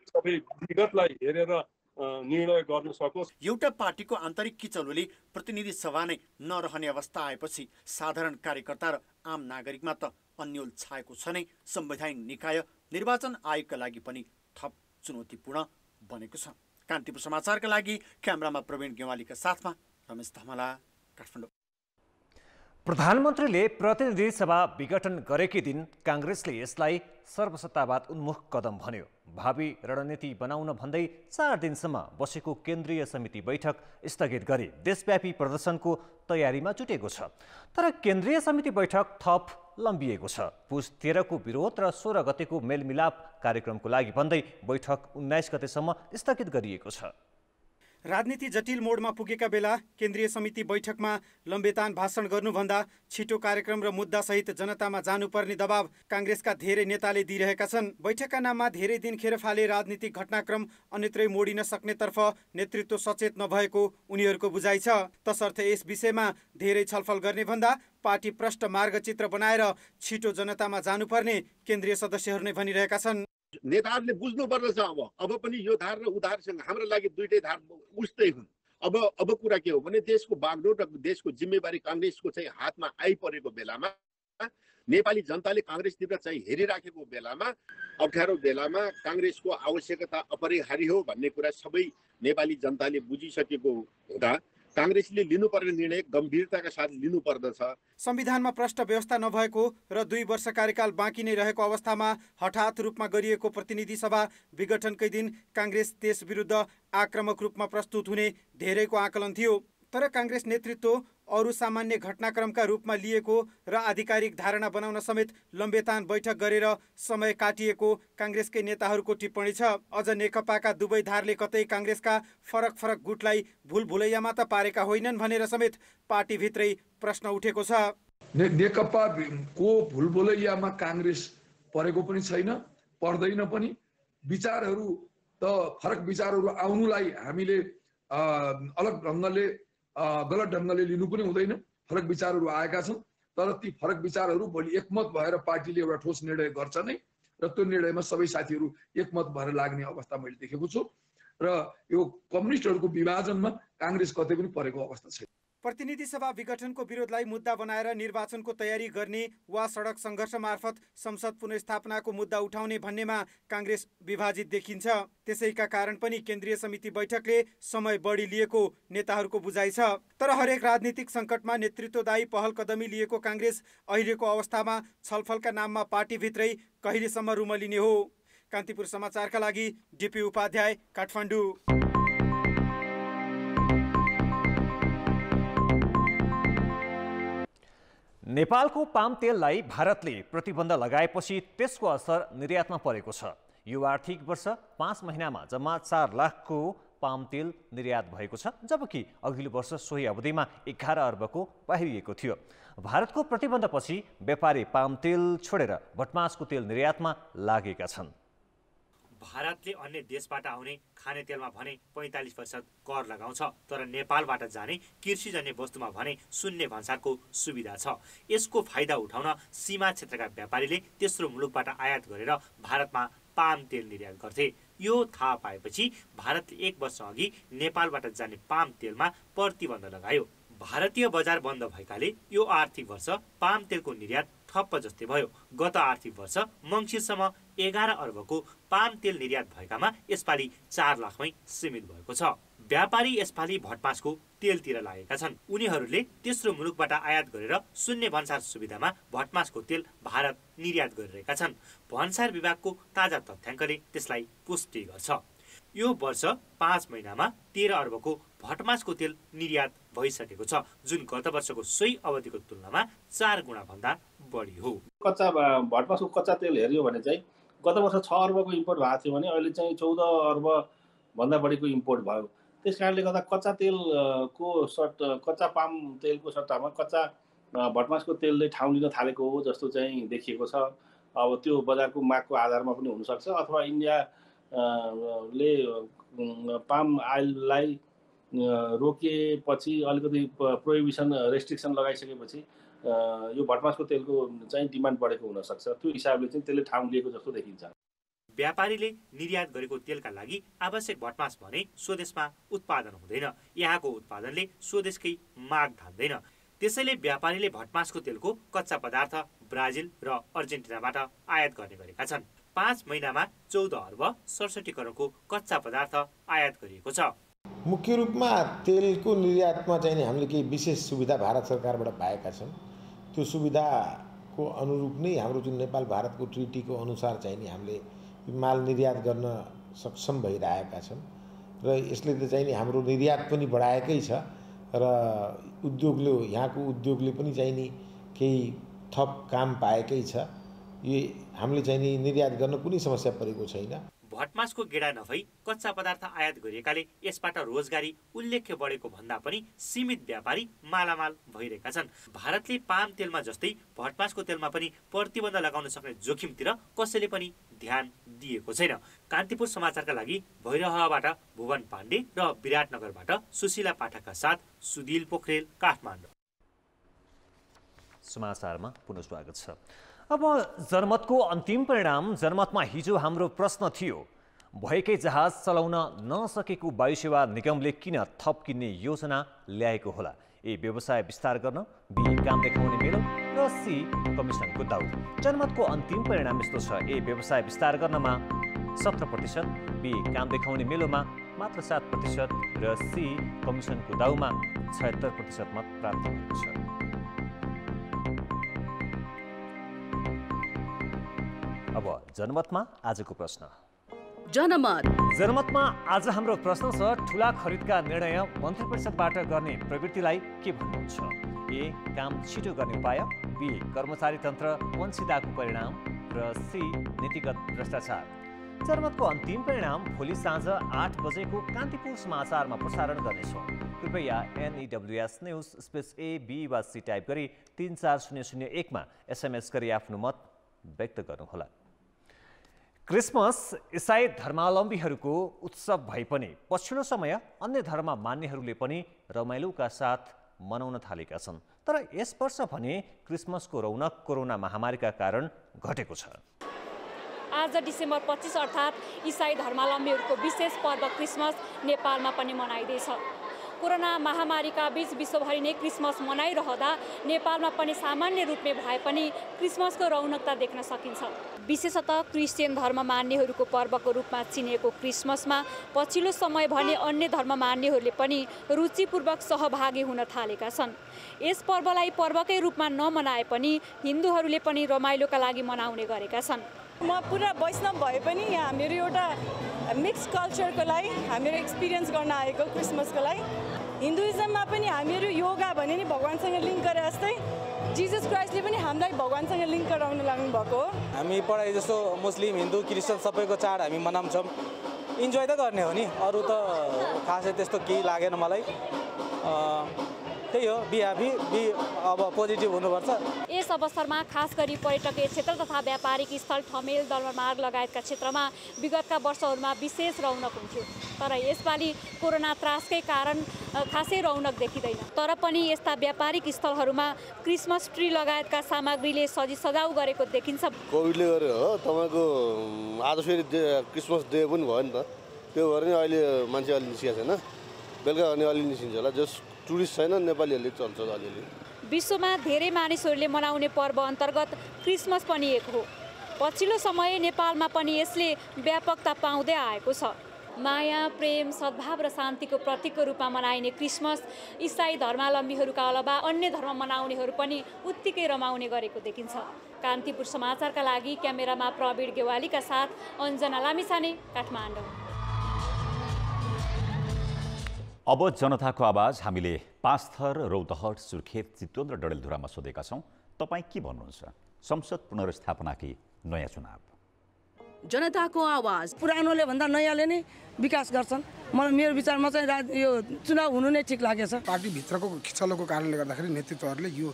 सबै विगतलाई हेरेर निर्णय गर्न सकोस्। एउटा पार्टीको आन्तरिक किचलोले प्रतिनिधि सभा नै नरहने अवस्था आएपछि साधारण कार्यकर्ता र आम नागरिकमा त अन्यल छाएको छ नै संवैधानिक निकाय निर्वाचन आयोगका लागि पनि थप चुनौतीपूर्ण बनेको छ। कान्तिपुर समाचारका लागि क्यामेरामा प्रवीण गेवालीका साथमा रमेश धमला, काठमाडौँ। प्रधानमन्त्रीले प्रतिनिधि सभा विघटन गरेकै दिन काङ्ग्रेसले यसलाई सर्वसत्तावाद उन्मुख कदम भन्यो। भावी रणनीति बनाउन भन्दै 4 दिनसम्म बसेको केन्द्रीय समिति बैठक स्थगित गरी देशव्यापी प्रदर्शनको तयारीमा जुटेको छ। तर केन्द्रीय समिति बैठक थप लम्बिएको छ। पुस 13 को विरोध र 16 गतेको मेलमिलाप कार्यक्रमको लागि भन्दै बैठक 19 गतेसम्म स्थगित गरिएको छ। राजनीति जटिल मोडमा पुगेका बेला केन्द्रीय समिति बैठकमा लम्बेतान भाषण गर्नुभन्दा छिटो कार्यक्रम र मुद्दासहित जनतामा जानुपर्ने दबाव काङ्ग्रेसका धेरै नेताले दिइरहेका छन्। बैठकका नाममा धेरै दिन खेर फाले राजनीतिक घटनाक्रम अन्यत्रै मोडिन सक्नेतर्फ नेतृत्व सचेत नभएको उनीहरूको बुझाइ छ। तसर्थ यस विषयमा धेरै छलफल गर्ने भन्दा पार्टी प्रष्ट मार्गचित्र बनाएर छिटो जनतामा जानुपर्ने केन्द्रीय सदस्यहरू नै भनिरहेका छन्। नेताहरूले बुझ्नुपर्दछ अब पनि यो धार र उधारसँग हाम्रो लागि दुईटै धार उस्तै हुन्। अब कुरा के हो भने देशको बागडोर र देशको जिम्मेवारी काङ्ग्रेसको चाहिँ हातमा आइपरेको बेलामा नेपाली जनताले काङ्ग्रेसतिर चाहिँ हेरिराखेको बेलामा अप्ठ्यारो बेलामा काङ्ग्रेसको आवश्यकता अपरिहार्य हो भन्ने कुरा सबै नेपाली जनताले बुझिसकेको हुँदा काङ्ग्रेसले लिनुपर्ने निर्णय गम्भीरताका साथ लिनुपर्दछ। संविधानमा प्रष्ट व्यवस्था नभएको र 2 वर्ष कार्यकाल बाँकी नै रहेको अवस्थामा हठात रूपमा गरिएको प्रतिनिधि सभा विघटनकै दिन काङ्ग्रेस त्यस विरुद्ध आक्रामक रूपमा प्रस्तुत हुने धेरैको आकलन थियो। तर काङ्ग्रेस नेतृत्व अरू सामान्य घटनाक्रमका रूपमा लिएको र आधिकारिक धारणा बनाउन समेत लम्बेतान बैठक गरेर समय काटिएको काङ्ग्रेसकै नेताहरूको टिप्पणी छ। अझ नेकपाका दुवै धारले कतै काङ्ग्रेसका फरक गुटलाई भुलभुलैयामा त पारेका होइनन् भनेर समेत पार्टीभित्रै प्रश्न उठेको छ। नेकपाको भुलभुलैयामा काङ्ग्रेस परेको पनि छैन, पर्दैन पनि। विचारहरू त फरक विचारहरू आउनुलाई हामीले अलग ढङ्गले गलत ढङ्गले लिनु पनि हुँदैन। फरक विचारहरू आएका छन्, तर ती फरक विचारहरू भोलि एकमत भएर पार्टीले एउटा ठोस निर्णय गर्छ नै र त्यो निर्णयमा सबै साथीहरू एकमत भएर लाग्ने अवस्था मैले देखेको छु र यो कम्युनिस्टहरूको विभाजनमा काङ्ग्रेस कतै पनि परेको अवस्था छैन। प्रतिनिधि सभा विघटनको विरोधलाई मुद्दा बनाएर निर्वाचनको तयारी गर्ने वा सडक सङ्घर्ष मार्फत संसद पुनर्स्थापनाको मुद्दा उठाउने भन्नेमा काङ्ग्रेस विभाजित देखिन्छ। त्यसैका कारण पनि केन्द्रीय समिति बैठकले समय बढी लिएको नेताहरूको बुझाइ छ। तर हरेक राजनीतिक सङ्कटमा नेतृत्वदायी पहल कदमी लिएको काङ्ग्रेस अहिलेको अवस्थामा छलफलका नाममा पार्टीभित्रै कहिलेसम्म रुमलिने हो? कान्तिपुर समाचारका लागि डिपी उपाध्याय, काठमाडौँ। नेपालको पाम तेललाई भारतले प्रतिबन्ध लगाएपछि त्यसको असर निर्यातमा परेको छ। यो आर्थिक वर्ष 5 महिनामा जम्मा 4 लाखको पाम तेल निर्यात भएको छ, जबकि अघिल्लो वर्ष सोही अवधिमा 11 अर्बको बाहिरिएको थियो। भारतको प्रतिबन्धपछि व्यापारी पाम तेल छोडेर भटमासको तेल निर्यातमा लागेका छन्। भारतले अन्य देशबाट आउने खाने तेलमा भने 45% कर लगाउँछ, तर नेपालबाट जाने कृषिजन्य वस्तुमा भने शून्य भन्सारको सुविधा छ। यसको फाइदा उठाउन सीमा क्षेत्रका व्यापारीले तेस्रो मुलुकबाट आयात गरेर भारतमा पाम तेल निर्यात गर्थे। यो थाहा पाएपछि भारतले 1 वर्ष अघि नेपालबाट जाने पाम तेलमा प्रतिबन्ध लगायो। भारतीय बजार बन्द भएकाले यो आर्थिक वर्ष पाम तेलको निर्यात ठप्प जस्तै भयो। गत आर्थिक वर्ष मङ्सिरसम्म 11 अर्बको पाम तेल निर्यात भएकामा यसपालि 4 लाखमै सीमित भएको छ। व्यापारी यसपालि भटमासको तेलतिर लागेका छन्। उनीहरूले तेस्रो मुलुकबाट आयात गरेर शून्य भन्सार सुविधामा भटमासको तेल भारत निर्यात गरिरहेका छन्। भन्सार विभागको ताजा तथ्याङ्कले त्यसलाई पुष्टि गर्छ। यो वर्ष 5 महिनामा 13 अर्बको भटमासको तेल निर्यात भइसकेको छ, जुन गत वर्षको सोही अवधिको तुलनामा 4 गुणा भन्दा बढी हो। कच्चा भटमासको कच्चा तेल हेऱ्यो भने चाहिँ गत वर्ष 6 अर्बको इम्पोर्ट भएको थियो भने अहिले चाहिँ 14 अर्ब भन्दा बढीको इम्पोर्ट भयो। त्यस कारणले गर्दा कच्चा तेलको कच्चा पाम तेलको सट्टामा कच्चा भटमासको तेलले ठाउँ लिन थालेको हो जस्तो चाहिँ देखिएको छ। अब त्यो बजारको मागको आधारमा पनि हुनसक्छ, अथवा इन्डियाले पाम आइललाई रोकिएपछि अलिकति प्रोहिबिसन रेस्ट्रिक्सन लगाइसकेपछि यो भटमासको तेलको चाहिँ डिमान्ड बढेको हुनसक्छ। त्यो हिसाबले चाहिँ त्यसले ठाउँ लिएको जस्तो देखिन्छ। व्यापारीले निर्यात गरेको तेलका लागि आवश्यक भटमास भने स्वदेशमा उत्पादन हुँदैन। यहाँको उत्पादनले स्वदेशकै माग धान्दैन। त्यसैले व्यापारीले भटमासको तेलको कच्चा पदार्थ ब्राजिल र अर्जेन्टिनाबाट आयात गर्ने गरेका छन्। 5 महिनामा 14 अर्ब 67 करोडको कच्चा पदार्थ आयात गरिएको छ। मुख्य रूपमा तेलको निर्यातमा चाहिँ हामीले केही विशेष सुविधा भारत सरकारबाट पाएका छौँ। त्यो सुविधाको अनुरूप नै हाम्रो जुन नेपाल भारतको ट्रिटीको अनुसार चाहिँ नि हामीले माल निर्यात गर्न सक्षम भइरहेका छौँ र यसले त चाहिँ नि हाम्रो निर्यात पनि बढाएकै छ र उद्योगले यहाँको उद्योगले पनि चाहिँ नि केही थप काम पाएकै छ। यो हामीले चाहिँ नि निर्यात गर्न कुनै समस्या परेको छैन। भटमासको गेडा नभई कच्चा पदार्थ आयात गरिएकाले यसबाट रोजगारी उल्लेख्य बढेको भन्दा पनि सीमित व्यापारी मालामाल भइरहेका छन्। भारतले पाम तेलमा जस्तै भटमासको तेलमा पनि प्रतिबन्ध लगाउन सक्ने जोखिमतिर कसैले पनि ध्यान दिएको छैन। कान्तिपुर समाचारका लागि भैरहबाट भुवन पाण्डे र विराटनगरबाट सुशीला पाठकका साथ सुदिल पोखरेल, काठमाडौँ। समाचारमा पुनः स्वागत छ। अब जनमतको अन्तिम परिणाम। जनमतमा हिजो हाम्रो प्रश्न थियो, भएकै जहाज चलाउन नसकेको वायुसेवा निगमले किन थप किन्ने योजना ल्याएको होला? ए, व्यवसाय विस्तार गर्न, बी, काम देखाउने मेलो र सी, कमिसनको दाउ। जनमतको अन्तिम परिणाम यस्तो छ। ए, व्यवसाय विस्तार गर्नमा 17%, बी, काम देखाउने मेलोमा मात्र 7% र सी, कमिसनको दाउमा 76% मत प्राप्त भएको छ। अब जनमतमा आजको प्रश्न। जनमतमा आज हाम्रो प्रश्न छ, ठुला खरिदका निर्णय मन्त्री परिषदबाट गर्ने प्रवृत्तिलाई के भन्नुहुन्छ? ए, काम छिटो गर्ने उपाय, बी, कर्मचारी तन्त्र वञ्चिताको परिणाम र सी, नीतिगत भ्रष्टाचार। जनमतको अन्तिम परिणाम भोलि साँझ 8 बजेको कान्तिपुर समाचारमा प्रसारण गर्नेछौँ। कृपया NEWS news space A, B वा C टाइप गरी 34001 मा SMS गरी आफ्नो मत व्यक्त गर्नुहोला। क्रिसमस इसाई धर्मावलम्बीहरूको उत्सव भए पनि पछिल्लो समय अन्य धर्म मान्नेहरूले पनि रमाइलोका साथ मनाउन थालेका छन्। तर यस वर्ष भने क्रिसमसको रौनक कोरोना महामारीका कारण घटेको छ। आज डिसेम्बर 25 अर्थात् इसाई धर्मावलम्बीहरूको विशेष पर्व क्रिसमस नेपालमा पनि मनाइँदैछ। कोरोना महामारीका बीच विश्वभरि नै क्रिसमस मनाइरहँदा नेपालमा पनि सामान्य रूपले भए पनि क्रिसमसको रौनकता देख्न सकिन्छ। विशेषतः क्रिस्चियन धर्म मान्नेहरूको पर्वको रूपमा चिनिएको क्रिसमसमा पछिल्लो समय भने अन्य धर्म मान्नेहरूले पनि रुचिपूर्वक सहभागी हुन थालेका छन्। यस पर्वलाई पर्वकै रूपमा नमनाए पनि हिन्दूहरूले पनि रमाइलोका लागि मनाउने गरेका छन्। म पुरा वैष्णव भए पनि यहाँ मेरो एउटा मिक्स कल्चरको लागि हामीहरू एक्सपिरियन्स गर्न आएको क्रिसमसको लागि। हिन्दुइजममा पनि हामीहरू योगा भने नि भगवान्सँग लिङ्क गरे जस्तै जिजस क्राइस्टले पनि हामीलाई भगवान्सँग लिङ्क गराउन लाग्नु भएको हो। हामी पढाइ जस्तो मुस्लिम, हिन्दू, क्रिस्चियन सबैको चाड हामी मनाउँछौँ। इन्जोय त गर्ने हो नि, अरू त खासै त्यस्तो केही लागेन मलाई। त्यही हो, बी ह्यापी, बी अब पोजिटिभ हुनुपर्छ। यस अवसरमा खास गरी पर्यटकीय क्षेत्र तथा व्यापारिक स्थल, ठमेल, दलमार्ग लगायतका क्षेत्रमा विगतका वर्षहरूमा विशेष रौनक हुन्थ्यो। तर यसपालि कोरोना त्रासकै कारण खासै रौनक देखिँदैन। तर पनि यस्ता व्यापारिक स्थलहरूमा क्रिसमस ट्री लगायतका सामग्रीले सजाउ गरेको देखिन्छ। कोभिडले गर्यो हो, तपाईँको आज फेरि क्रिसमस डे पनि भयो नि त, त्यो भएर नि अहिले मान्छे अलि निस्किएको छैन। बेलुका भने अलि निस्किन्छ होला, जस टुरिस्ट छैन, नेपालीहरूले चल्छ अलिअलि। विश्वमा धेरै मानिसहरूले मनाउने पर्व अन्तर्गत क्रिसमस पनि एक हो। पछिल्लो समय नेपालमा पनि यसले व्यापकता पाउँदै आएको छ। माया, प्रेम, सद्भाव र शान्तिको प्रतीकको रूपमा मनाइने क्रिसमस इसाई धर्मावलम्बीहरूका अलावा अन्य धर्म मनाउनेहरू पनि उत्तिकै रमाउने गरेको देखिन्छ। कान्तिपुर समाचारका लागि क्यामेरामा प्रवीण गेवालीका साथ अञ्जना लामिछाने, काठमाडौँ। अब जनताको आवाज हामीले पाँचथर, रौतहट, सुर्खेत, चितवन र डडेलधुरामा सोधेका छौँ। तपाईँ के भन्नुहुन्छ? संसद पुनर्स्थापनाकी नयाँ चुनाव। जनताको आवाज पुरानोले भन्दा नयाँले नै विकास गर्छन्। मेरो विचारमा चाहिँ यो चुनाव हुनु नै ठिक लागेछ। पार्टीभित्रको खिचलोको कारणले गर्दाखेरि नेतृत्वहरूले यो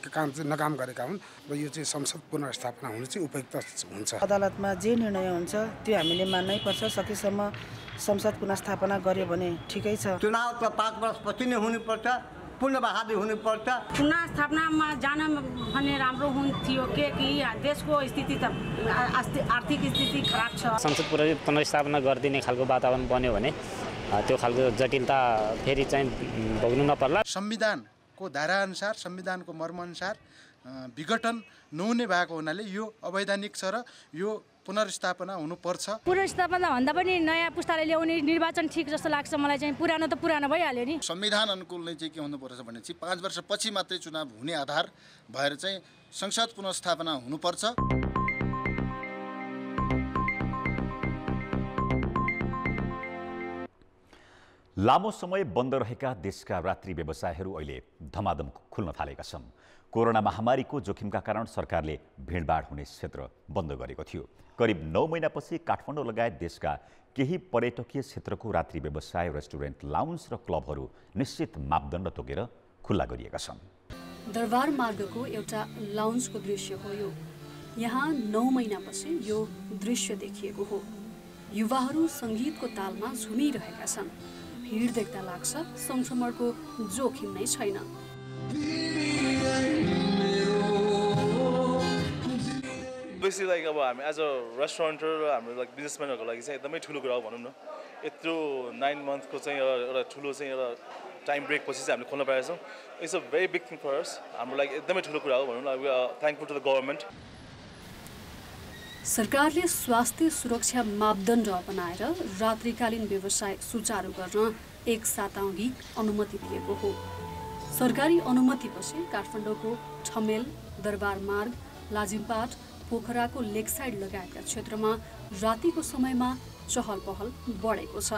काम चाहिँ नकाम गरेका हुन् र यो चाहिँ संसद पुनर्स्थापना हुनु चाहिँ उपयुक्त हुन्छ। अदालतमा जे निर्णय हुन्छ त्यो हामीले मान्नै पर्छ। सकेसम्म संसद पुनर्स्थापना गर्यो भने ठिकै छ। चुनाव त 5 वर्षपछि नै हुनुपर्छ, पूर्ण बहादुर हुनुपर्छ। पुनर्स्थापनामा जान भने राम्रो हुन्थ्यो कि देशको स्थिति त आर्थिक स्थिति खराब छ। संसद पुनर्स्थापना गरिदिने खालको वातावरण बन्यो भने त्यो खालको जटिलता फेरि चाहिँ भोग्नु नपर्ला। संविधान को धाराअनुसार संविधानको मर्मअनुसार विघटन नहुने भएको हुनाले यो अवैधानिक छ र यो पुनर्स्थापना हुनुपर्छ। पुनर्स्थापना भन्दा पनि नयाँ पुस्ताले ल्याउने निर्वाचन ठिक जस्तो लाग्छ मलाई चाहिँ। पुरानो त पुरानो भइहाल्यो नि। संविधान अनुकूल नै चाहिँ के हुनुपर्छ भने चाहिँ 5 वर्षपछि मात्रै चुनाव हुने आधार भएर चाहिँ संसद पुनर्स्थापना हुनुपर्छ। लामो समय बन्द रहेका देशका रात्रि व्यवसायहरू अहिले धमाधम खुल्न थालेका छन्। कोरोना महामारीको जोखिमका कारण सरकारले भिडभाड हुने क्षेत्र बन्द गरेको थियो। करिब 9 महिनापछि काठमाडौँ लगायत देशका केही पर्यटकीय क्षेत्रको रात्रि व्यवसाय, रेस्टुरेन्ट, लाउन्ज र क्लबहरू निश्चित मापदण्ड तोकेर खुल्ला गरिएका छन्। दरबार मार्गको एउटा लाउन्जको दृश्य हो यो। यहाँ 9 महिनापछि यो दृश्य देखिएको हो। युवाहरू सङ्गीतको तालमा झुमिरहेका छन्। भिड देख्दा लाग्छ संक्रमणको जोखिम नै छैन। बेसी लाइक अब हामी एज अ रेस्टुरेन्टर र हाम्रो लाइक बिजनेसम्यानहरूको लागि चाहिँ एकदमै ठुलो कुरा हो भनौँ न। यत्रो 9 मन्थको चाहिँ एउटा ठुलो चाहिँ एउटा टाइम ब्रेक पछि चाहिँ हामीले खोल्न पाएका छौँ। It's a very big thing for us. हाम्रो लागि एकदमै ठुलो कुरा हो भनौँ न। We are thankful to the government. सरकारले स्वास्थ्य सुरक्षा मापदण्ड अपनाएर रात्रिकालीन व्यवसाय सुचारू गर्न एक साताअघि अनुमति दिएको हो। सरकारी अनुमतिपछि काठमाडौँको ठमेल, दरबार मार्ग, लाजिमपाट, पोखराको लेकसाइड लगायतका क्षेत्रमा रातिको समयमा चहल पहल बढेको छ।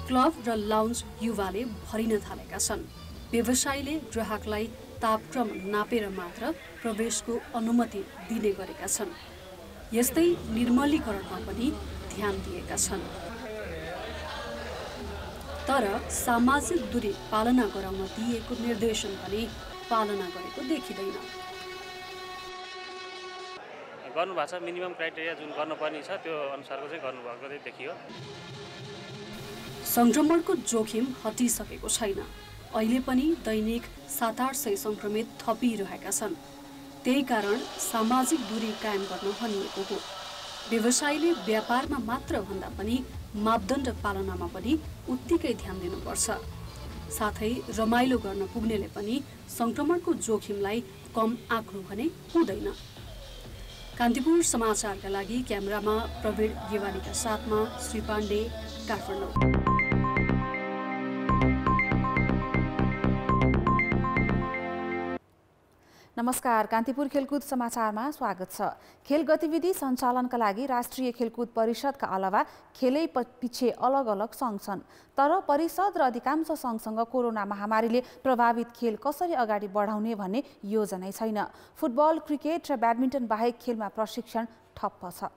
क्लब र लाउन्ज युवाले भरिन थालेका छन्। व्यवसायीले ग्राहकलाई तापक्रम नापेर मात्र प्रवेशको अनुमति दिने गरेका छन्। यस्तै निर्मलीकरणमा पनि ध्यान दिएका छन्। तर सामाजिक दूरी पालना गराउन दिएको निर्देशन पनि पालना गरेको देखिँदैन। गर्नुभएको छ मिनिमम क्राइटेरिया जुन गर्नुपर्ने छ त्यो अनुसारको चाहिँ गर्नुभएको चाहिँ देखियो। संक्रमणको जोखिम हटिसकेको छैन। अहिले पनि दैनिक 700-800 संक्रमित थपिरहेका छन्। त्यही कारण सामाजिक दूरी कायम गर्न भनिएको हो। व्यवसायीले व्यापारमा मात्र भन्दा पनि मापदण्ड पालनामा पनि उत्तिकै ध्यान दिनुपर्छ। साथै रमाइलो गर्न पुग्नेले पनि संक्रमणको जोखिमलाई कम आँक्नु भने हुँदैन। कान्तिपुर समाचारका लागि क्यामेरामा प्रवीण गेवालीका साथमा श्री पाण्डे, काठमाडौँ। नमस्कार, कान्तिपुर खेलकुद समाचारमा स्वागत छ। खेल गतिविधि सञ्चालनका लागि राष्ट्रिय खेलकुद परिषदका अलावा खेलै पछि अलग अलग सङ्घ छन्। तर परिषद र अधिकांश सङ्घसँग कोरोना महामारीले प्रभावित खेल कसरी अगाडि बढाउने भन्ने योजनै छैन। फुटबल, क्रिकेट र ब्याडमिन्टन बाहेक खेलमा प्रशिक्षण ठप्प छ।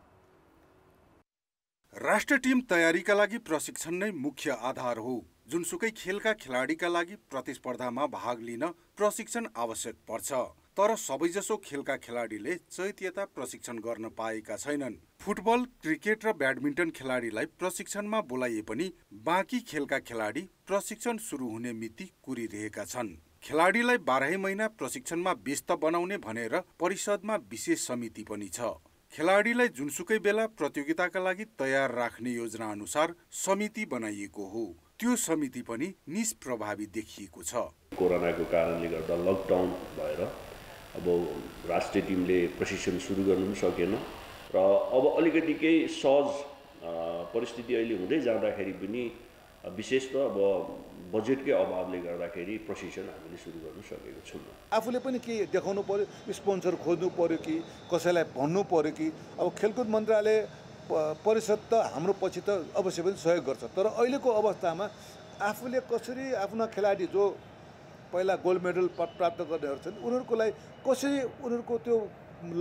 राष्ट्र टिम तयारीका लागि प्रशिक्षण नै मुख्य आधार हो। जुनसुकै खेलका खेलाडीका लागि प्रतिस्पर्धामा भाग लिन प्रशिक्षण आवश्यक पर्छ। तर सबैजसो खेलका खेलाडीले चैत्यता प्रशिक्षण गर्न पाएका छैनन्। फुटबल, क्रिकेट र ब्याडमिन्टन खेलाडीलाई प्रशिक्षणमा बोलाइए पनि बाँकी खेलका खेलाडी प्रशिक्षण सुरु हुने मिति कुरिरहेका छन्। खेलाडीलाई 12 महिना प्रशिक्षणमा व्यस्त बनाउने भनेर परिषदमा विशेष समिति पनि छ। खेलाडीलाई जुनसुकै बेला प्रतियोगिताका लागि तयार राख्ने योजना अनुसार समिति बनाइएको हो। त्यो समिति पनि निष्प्रभावी देखिएको छ। कोरोनाको कारणले गर्दा लकडाउन भएर अब राष्ट्रिय टिमले प्रशिक्षण सुरु गर्नु पनि सकेन र अब अलिकति केही सहज परिस्थिति अहिले हुँदै जाँदाखेरि पनि विशेष त अब बजेटकै अभावले गर्दाखेरि प्रशिक्षण हामीले सुरु गर्न सकेको छैनौँ। आफूले पनि के देखाउनु पर्यो, स्पोन्सर खोज्नु पर्यो कि कसैलाई भन्नु पर्यो कि अब खेलकुद मन्त्रालय परिषद त हाम्रो पछि त अवश्य पनि सहयोग गर्छ। तर अहिलेको अवस्थामा आफूले कसरी आफ्ना खेलाडी जो पहिला गोल्ड मेडल प्राप्त गर्नेहरू छन् उनीहरूको लागि कसरी उनीहरूको त्यो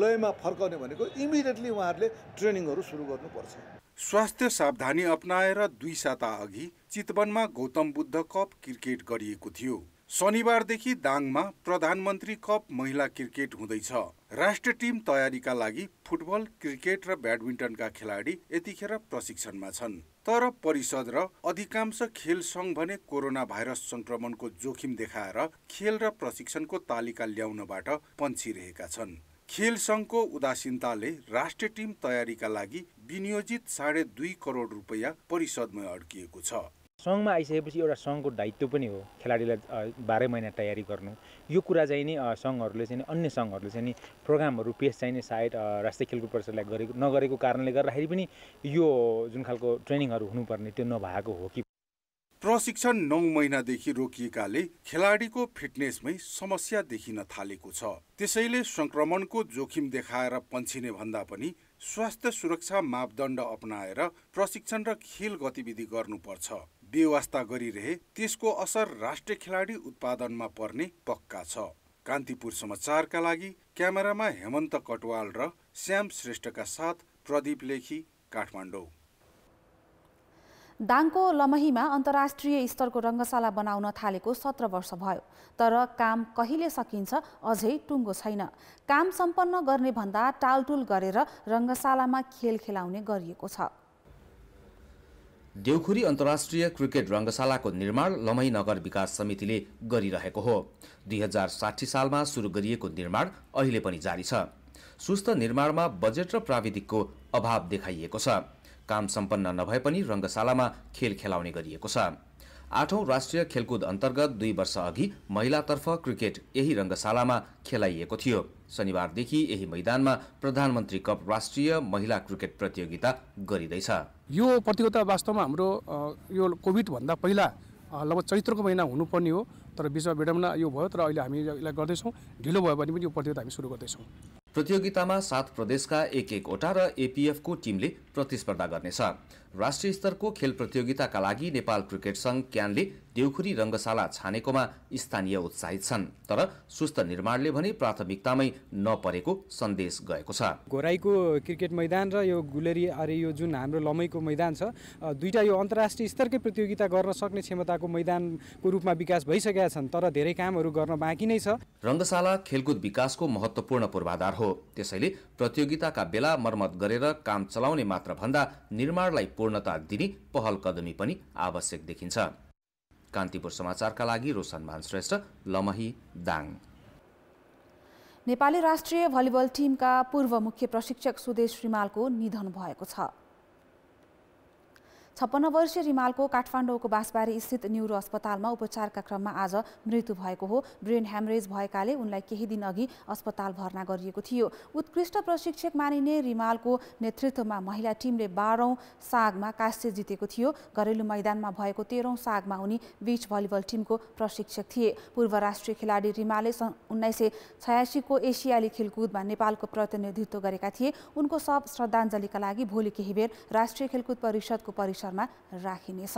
लयमा फर्काउने भनेको इमिडिएटली उहाँहरूले ट्रेनिङहरू सुरु गर्नुपर्छ। स्वास्थ्य सावधानी अपनाएर 2 साता अघि चितवनमा गौतम बुद्ध कप क्रिकेट गरिएको थियो। शनिबारदेखि दाङमा प्रधानमन्त्री कप महिला क्रिकेट हुँदैछ। राष्ट्रिय टिम तयारीका लागि फुटबल, क्रिकेट र ब्याडमिन्टनका खेलाडी यतिखेर प्रशिक्षणमा छन्। तर परिषद र अधिकांश खेल सङ्घ भने कोरोना भाइरस संक्रमणको जोखिम देखाएर खेल र प्रशिक्षणको तालिका ल्याउनबाट पन्छिरहेका छन्। खेल सङ्घको उदासीनताले राष्ट्रिय टिम तयारीका लागि विनियोजित 2.5 करोड रुपैयाँ परिषदमा अड्किएको छ। सङ्घमा आइसकेपछि एउटा सङ्घको दायित्व पनि हो खेलाडीलाई 12 महिना तयारी गर्नु। यो कुरा चाहिँ नि सङ्घहरूले चाहिँ अन्य सङ्घहरूले चाहिँ नि प्रोग्रामहरू पेश चाहिँ नि सायद राष्ट्रिय खेलकुद परिषदलाई नगरेको कारणले गर्दाखेरि पनि यो जुन खालको ट्रेनिङहरू हुनुपर्ने त्यो नभएको हो कि। प्रशिक्षण 9 महिनादेखि रोकिएकाले खेलाडीको फिटनेसमै समस्या देखिन थालेको छ। त्यसैले संक्रमणको जोखिम देखाएर पन्छिने भन्दा पनि स्वास्थ्य सुरक्षा मापदण्ड अपनाएर प्रशिक्षण र खेल गतिविधि गर्नुपर्छ। बेवास्ता गरिरहे त्यसको असर राष्ट्रिय खेलाडी उत्पादनमा पर्ने पक्का छ। कान्तिपुर समाचारका लागि क्यामेरामा हेमन्त कटवाल र श्याम श्रेष्ठका साथ प्रदीप लेखी, काठमाडौँ। दाङको लमहीमा अन्तर्राष्ट्रिय स्तरको रङ्गशाला बनाउन थालेको 17 वर्ष भयो, तर काम कहिले सकिन्छ अझै टुङ्गो छैन। काम सम्पन्न गर्ने भन्दा टालटुल गरेर रङ्गशालामा खेल खेलाउने गरिएको छ। देउखुरी अन्तर्राष्ट्रिय क्रिकेट रङ्गशालाको निर्माण लमही नगर विकास समितिले गरिरहेको हो। 2060 सालमा सुरु गरिएको निर्माण अहिले पनि जारी छ। सुस्त निर्माणमा बजेट र प्राविधिकको अभाव देखाइएको छ। काम सम्पन्न नभए पनि रङ्गशालामा खेल खेलाउने गरिएको छ। 8औं राष्ट्रिय खेलकुद अन्तर्गत 2 वर्ष अघि महिलातर्फ क्रिकेट यही रङ्गशालामा खेलाइएको थियो। शनिबारदेखि यही मैदानमा प्रधानमन्त्री कप राष्ट्रिय महिला क्रिकेट प्रतियोगिता गरिँदैछ। यो प्रतियोगिता वास्तवमा हाम्रो यो कोभिड भन्दा पहिला लगभग चैत्रको महिना हुनुपर्ने हो, तर बिचमा विडम्बना यो भयो। तर अहिले हामी यसलाई गर्दैछौँ। ढिलो भयो भने पनि यो प्रतियोगिता हामी सुरु गर्दैछौँ। प्रतियोगितामा 7 प्रदेशका 1-1 वटा र एपीएफको टिमले प्रतिस्पर्धा गर्नेछ। राष्ट्रिय स्तरको खेल प्रतियोगिताका लागि नेपाल क्रिकेट संघ क्यानले देउखुरी रङ्गशाला छानेकोमा स्थानीय उत्साहित छन्, तर सुस्त निर्माणले भने प्राथमिकतामै नपरेको सन्देश गएको छ। घोराईको क्रिकेट मैदान र यो गुलेरी अरे यो जुन हाम्रो लमैको मैदान छ, दुईटा यो अन्तर्राष्ट्रिय स्तरकै प्रतियोगिता गर्न सक्ने क्षमताको मैदानको रूपमा विकास भइसकेका छन्, तर धेरै कामहरू गर्न बाँकी नै छ। रङ्गशाला खेलकुद विकासको महत्त्वपूर्ण पूर्वाधार हो। त्यसैले प्रतियोगिताका बेला मर्मत गरेर काम चलाउने मात्र भन्दा निर्माणलाई पूर्णता दिने पहल कदमी पनि आवश्यक देखिन्छ। कान्तिपुर समाचारका लागि रोशन भानश्रेष्ठ, लमही, दाङ। नेपाली राष्ट्रिय भलिबल टिमका पूर्व मुख्य प्रशिक्षक सुदेश रिमालको निधन भएको छ। 56 वर्षीय रिमालको काठमाडौँको बाँसबारी स्थित न्युरो अस्पतालमा उपचारका क्रममा आज मृत्यु भएको हो। ब्रेन ह्यामरेज भएकाले उनलाई केही दिन अघि अस्पताल भर्ना गरिएको थियो। उत्कृष्ट प्रशिक्षक मानिने रिमालको नेतृत्वमा महिला टिमले 12औं सागमा काँस्य जितेको थियो। घरेलु मैदानमा भएको 13औं सागमा उनी बीच भलिबल टिमको प्रशिक्षक थिए। पूर्व राष्ट्रिय खेलाडी रिमालले सन् 1986 को एसियाली खेलकुदमा नेपालको प्रतिनिधित्व गरेका थिए। उनको शव श्रद्धाञ्जलीका लागि भोलि केही बेर राष्ट्रिय खेलकुद परिषदको परिसरमा राखिनेछ।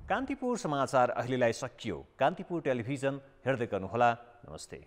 कान्तिपुर समाचार अहिलेलाई सकियो। कान्तिपुर टेलिभिजन हेर्दै गर्नुहोला। नमस्ते।